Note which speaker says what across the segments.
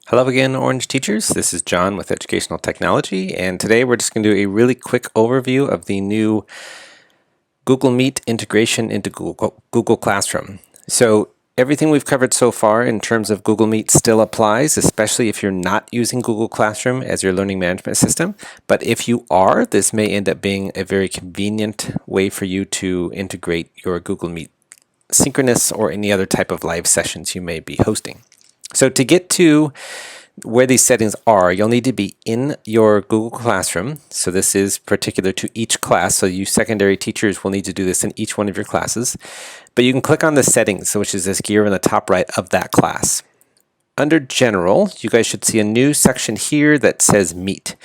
Speaker 1: Hello again, Orange Teachers. This is John with Educational Technology, and today we're just going to do a really quick overview of the new Google Meet integration into Google Classroom. So everything we've covered so far in terms of Google Meet still applies, especially if you're not using Google Classroom as your learning management system. But if you are, this may end up being a very convenient way for you to integrate your Google Meet synchronous or any other type of live sessions you may be hosting. So to get to where these settings are, you'll need to be in your Google Classroom. So this is particular to each class. So you secondary teachers will need to do this in each one of your classes. But you can click on the settings, which is this gear in the top right of that class. Under General, you guys should see a new section here that says Meet.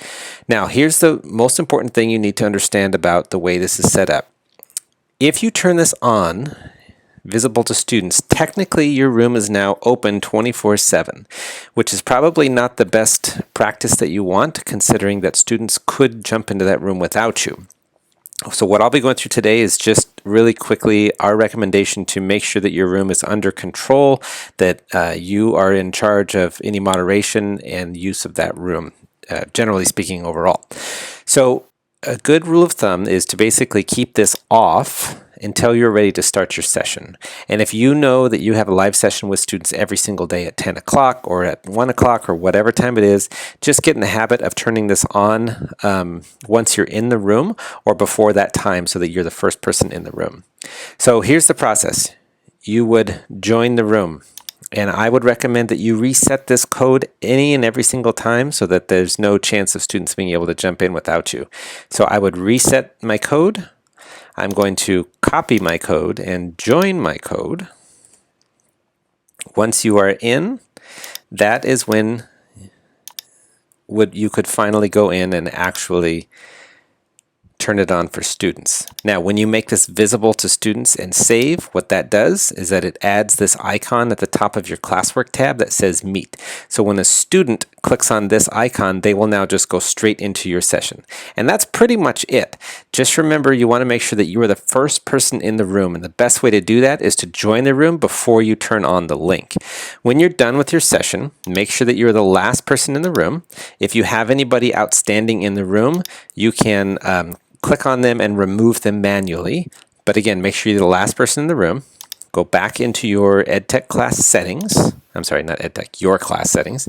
Speaker 1: Now, here's the most important thing you need to understand about the way this is set up. If you turn this on, visible to students, technically your room is now open 24/7, which is probably not the best practice that you want, considering that students could jump into that room without you. So what I'll be going through today is just really quickly our recommendation to make sure that your room is under control, that you are in charge of any moderation and use of that room, generally speaking overall. So a good rule of thumb is to basically keep this off until you're ready to start your session. And if you know that you have a live session with students every single day at 10 o'clock or at 1 o'clock or whatever time it is, just get in the habit of turning this on once you're in the room or before that time so that you're the first person in the room. So here's the process. You would join the room. And I would recommend that you reset this code any and every single time so that there's no chance of students being able to jump in without you. So I would reset my code. I'm going to copy my code and join my code. Once you are in, that is when you could finally go in and actually turn it on for students. Now, when you make this visible to students and save, what that does is that it adds this icon at the top of your classwork tab that says Meet. So when a student clicks on this icon, they will now just go straight into your session. And that's pretty much it. Just remember, you want to make sure that you are the first person in the room. And the best way to do that is to join the room before you turn on the link. When you're done with your session, make sure that you're the last person in the room. If you have anybody outstanding in the room, you can click on them and remove them manually. But again, make sure you're the last person in the room. Go back into your EdTech class settings. I'm sorry, not EdTech, your class settings.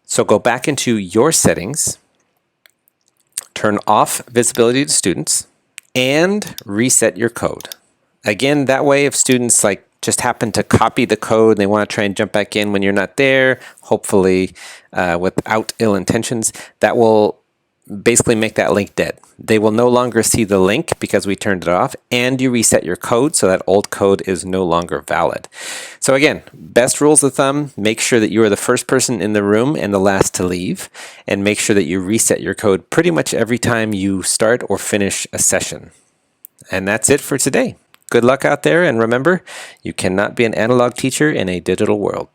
Speaker 1: So go back into your settings, turn off visibility to students, and reset your code. Again, that way if students just happen to copy the code and they want to try and jump back in when you're not there, hopefully without ill intentions, that will basically make that link dead. They will no longer see the link because we turned it off, and you reset your code so that old code is no longer valid. So again, best rules of thumb, make sure that you are the first person in the room and the last to leave, and make sure that you reset your code pretty much every time you start or finish a session. And that's it for today. Good luck out there, and remember, you cannot be an analog teacher in a digital world.